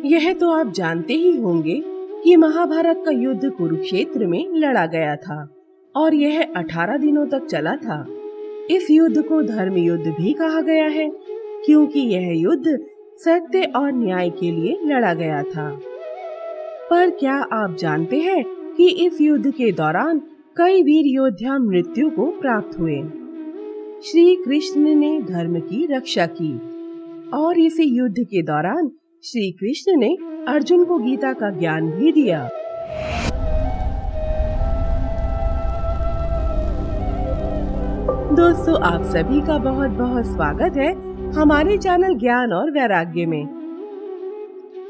यह तो आप जानते ही होंगे कि महाभारत का युद्ध कुरुक्षेत्र में लड़ा गया था और यह 18 दिनों तक चला था। इस युद्ध को धर्म युद्ध भी कहा गया है क्योंकि यह युद्ध सत्य और न्याय के लिए लड़ा गया था। पर क्या आप जानते हैं कि इस युद्ध के दौरान कई वीर योद्धा मृत्यु को प्राप्त हुए। श्री कृष्ण ने धर्म की रक्षा की और इसी युद्ध के दौरान श्री कृष्ण ने अर्जुन को गीता का ज्ञान भी दिया। दोस्तों, आप सभी का बहुत बहुत स्वागत है हमारे चैनल ज्ञान और वैराग्य में।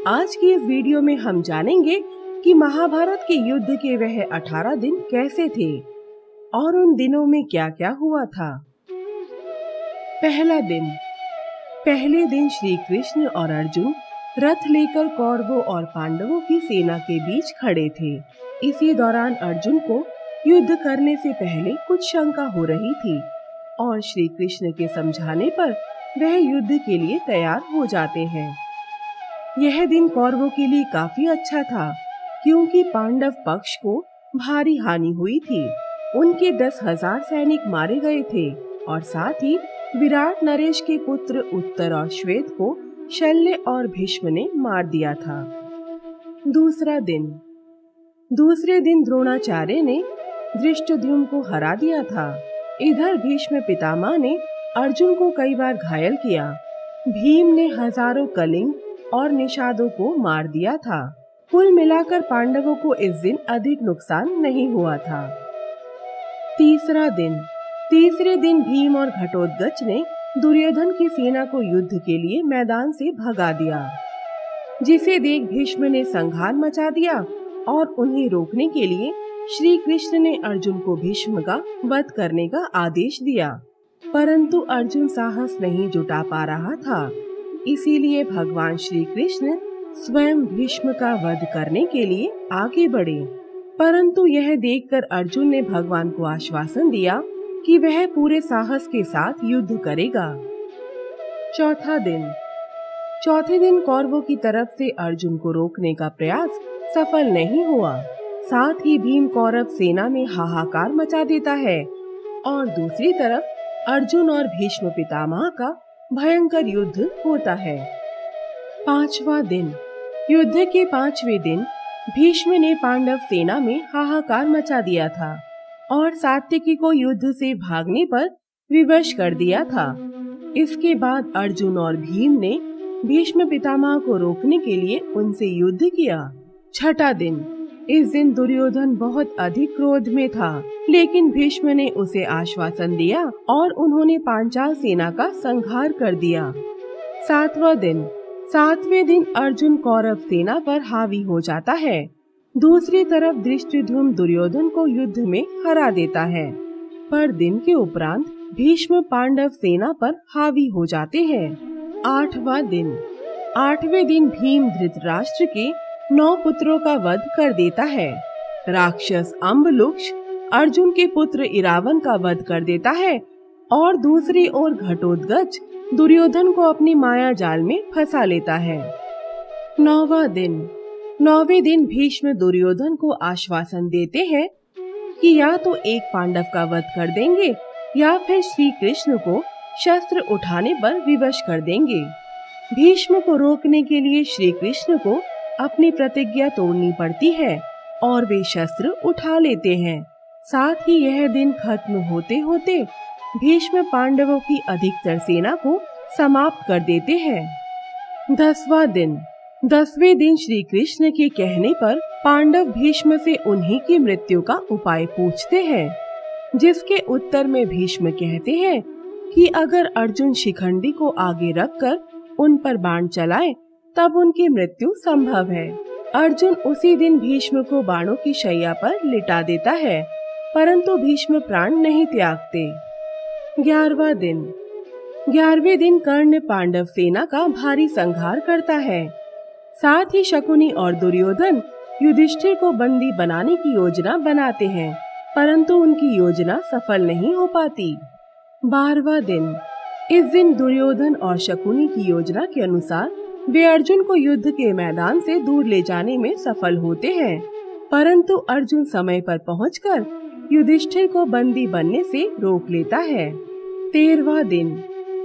आज की इस वीडियो में हम जानेंगे कि महाभारत के युद्ध के वह 18 दिन कैसे थे और उन दिनों में क्या क्या हुआ था। पहला दिन। पहले दिन श्री कृष्ण और अर्जुन रथ लेकर कौरवों और पांडवों की सेना के बीच खड़े थे। इसी दौरान अर्जुन को युद्ध करने से पहले कुछ शंका हो रही थी और श्री कृष्ण के समझाने पर वह युद्ध के लिए तैयार हो जाते हैं। यह दिन कौरवों के लिए काफी अच्छा था क्योंकि पांडव पक्ष को भारी हानि हुई थी। उनके 10,000 सैनिक मारे गए थे और साथ ही विराट नरेश के पुत्र उत्तर और श्वेत को शल्य और भीष्म ने मार दिया था। दूसरा दिन। दूसरे दिन द्रोणाचार्य ने धृष्टद्युम्न को हरा दिया था। इधर भीष्म पितामह ने अर्जुन को कई बार घायल किया। भीम ने हजारों कलिंग और निषादों को मार दिया था। कुल मिलाकर पांडवों को इस दिन अधिक नुकसान नहीं हुआ था। तीसरा दिन। तीसरे दिन भीम और घटोत्कच ने दुर्योधन की सेना को युद्ध के लिए मैदान से भगा दिया, जिसे देख भीष्म ने संहार मचा दिया और उन्हें रोकने के लिए श्री कृष्ण ने अर्जुन को भीष्म का वध करने का आदेश दिया। परंतु अर्जुन साहस नहीं जुटा पा रहा था, इसीलिए भगवान श्री कृष्ण स्वयं भीष्म का वध करने के लिए आगे बढ़े। परंतु यह देखकर अर्जुन ने भगवान को आश्वासन दिया कि वह पूरे साहस के साथ युद्ध करेगा। चौथा दिन। चौथे दिन कौरवों की तरफ से अर्जुन को रोकने का प्रयास सफल नहीं हुआ। साथ ही भीम कौरव सेना में हाहाकार मचा देता है और दूसरी तरफ अर्जुन और भीष्म पितामह का भयंकर युद्ध होता है। पांचवा दिन। युद्ध के 5वें दिन भीष्म ने पांडव सेना में हाहाकार मचा दिया था और सात्विकी को युद्ध से भागने पर विवश कर दिया था। इसके बाद अर्जुन और भीम ने भीष्म पितामह को रोकने के लिए उनसे युद्ध किया। छठा दिन। इस दिन दुर्योधन बहुत अधिक क्रोध में था, लेकिन भीष्म ने उसे आश्वासन दिया और उन्होंने पांचाल सेना का संहार कर दिया। सातवां दिन। सातवें दिन अर्जुन कौरव सेना पर हावी हो जाता है। दूसरी तरफ धृष्टद्युम्न दुर्योधन को युद्ध में हरा देता है, पर दिन के उपरांत भीष्म पांडव सेना पर हावी हो जाते हैं। आठवां दिन। आठवें दिन भीम धृतराष्ट्र के 9 पुत्रों का वध कर देता है। राक्षस अम्बलुक्ष अर्जुन के पुत्र इरावन का वध कर देता है और दूसरी ओर घटोत्कच दुर्योधन को अपनी माया जाल में फंसा लेता है। 9वां दिन। 9वें दिन भीष्म दुर्योधन को आश्वासन देते हैं कि या तो एक पांडव का वध कर देंगे या फिर श्री कृष्ण को शस्त्र उठाने पर विवश कर देंगे। भीष्म को रोकने के लिए श्री कृष्ण को अपनी प्रतिज्ञा तोड़नी पड़ती है और वे शस्त्र उठा लेते हैं। साथ ही यह दिन खत्म होते होते भीष्म पांडवों की अधिकतर सेना को समाप्त कर देते हैं। 10वां दिन। 10वें दिन श्री कृष्ण के कहने पर पांडव भीष्म से उन्हीं की मृत्यु का उपाय पूछते हैं, जिसके उत्तर में भीष्म कहते हैं कि अगर अर्जुन शिखंडी को आगे रखकर उन पर बाण चलाए तब उनकी मृत्यु संभव है। अर्जुन उसी दिन भीष्म को बाणों की शैया पर लिटा देता है, परंतु भीष्म प्राण नहीं त्यागते। 11वां दिन। 11वें दिन कर्ण पांडव सेना का भारी संहार करता है। साथ ही शकुनी और दुर्योधन युधिष्ठिर को बंदी बनाने की योजना बनाते हैं, परंतु उनकी योजना सफल नहीं हो पाती। 12वां दिन। इस दिन दुर्योधन और शकुनी की योजना के अनुसार वे अर्जुन को युद्ध के मैदान से दूर ले जाने में सफल होते हैं, परंतु अर्जुन समय पर पहुंचकर युधिष्ठिर को बंदी बनने से रोक लेता है। 13वां दिन।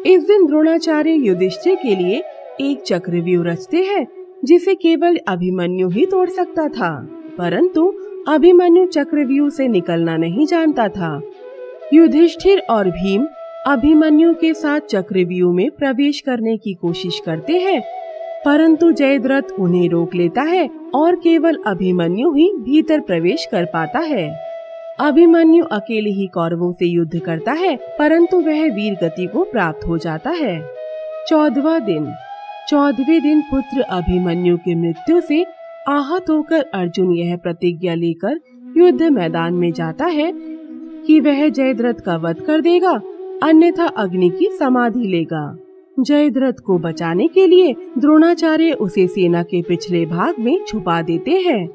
इस दिन द्रोणाचार्य युधिष्ठिर के लिए एक चक्रव्यूह रचते हैं जिसे केवल अभिमन्यु ही तोड़ सकता था, परंतु अभिमन्यु चक्रव्यूह से निकलना नहीं जानता था। युधिष्ठिर और भीम अभिमन्यु के साथ चक्रव्यूह में प्रवेश करने की कोशिश करते हैं, परंतु जयद्रथ उन्हें रोक लेता है और केवल अभिमन्यु ही भीतर प्रवेश कर पाता है। अभिमन्यु अकेले ही कौरवों से युद्ध करता है, परंतु वह वीर गति को प्राप्त हो जाता है। 14वां दिन। 14वें दिन पुत्र अभिमन्यु की मृत्यु से आहत होकर अर्जुन यह प्रतिज्ञा लेकर युद्ध मैदान में जाता है कि वह जयद्रथ का वध कर देगा, अन्यथा अग्नि की समाधि लेगा। जयद्रथ को बचाने के लिए द्रोणाचार्य उसे सेना के पिछले भाग में छुपा देते हैं,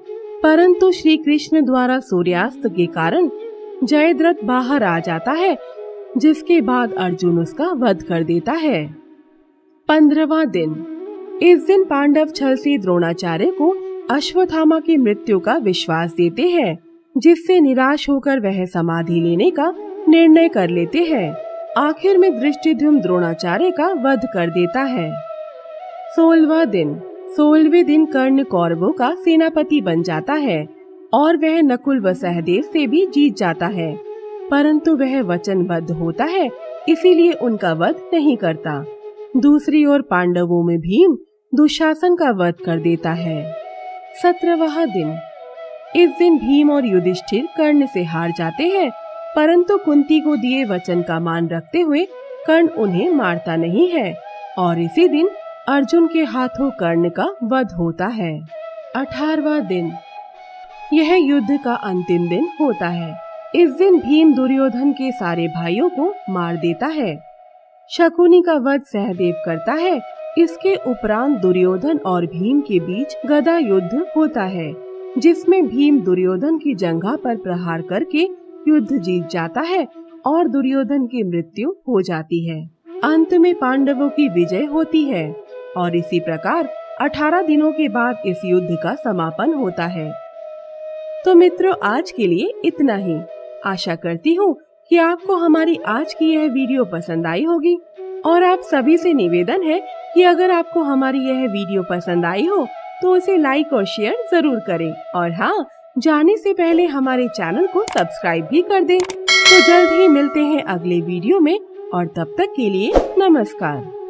परंतु श्री कृष्ण द्वारा सूर्यास्त के कारण जयद्रथ बाहर आ जाता है, जिसके बाद अर्जुन उसका वध कर देता है। 15वां दिन। इस दिन पांडव छल से द्रोणाचार्य को अश्वत्थामा की मृत्यु का विश्वास देते हैं, जिससे निराश होकर वह समाधि लेने का निर्णय कर लेते हैं। आखिर में दृष्टिद्युम्न द्रोणाचार्य का वध कर देता है। 16वां दिन। 16वें दिन कर्ण कौरवों का सेनापति बन जाता है और वह नकुल व सहदेव से भी जीत जाता है, परंतु वह वचनबद्ध होता है, इसीलिए उनका वध नहीं करता। दूसरी ओर पांडवों में भीम दुशासन का वध कर देता है। 17वां दिन। इस दिन भीम और युधिष्ठिर कर्ण से हार जाते हैं, परंतु कुंती को दिए वचन का मान रखते हुए कर्ण उन्हें मारता नहीं है और इसी दिन अर्जुन के हाथों कर्ण का वध होता है। 18वां दिन। यह युद्ध का अंतिम दिन होता है। इस दिन भीम दुर्योधन के सारे भाइयों को मार देता है। शकुनी का वध सहदेव करता है। इसके उपरांत दुर्योधन और भीम के बीच गदा युद्ध होता है, जिसमें भीम दुर्योधन की जंघा पर प्रहार करके युद्ध जीत जाता है और दुर्योधन की मृत्यु हो जाती है। अंत में पांडवों की विजय होती है और इसी प्रकार 18 दिनों के बाद इस युद्ध का समापन होता है। तो मित्रों, आज के लिए इतना ही। आशा करती हूँ कि आपको हमारी आज की यह वीडियो पसंद आई होगी और आप सभी से निवेदन है कि अगर आपको हमारी यह वीडियो पसंद आई हो तो उसे लाइक और शेयर जरूर करें और हाँ, जाने से पहले हमारे चैनल को सब्सक्राइब भी कर दें। तो जल्द ही मिलते हैं अगले वीडियो में और तब तक के लिए नमस्कार।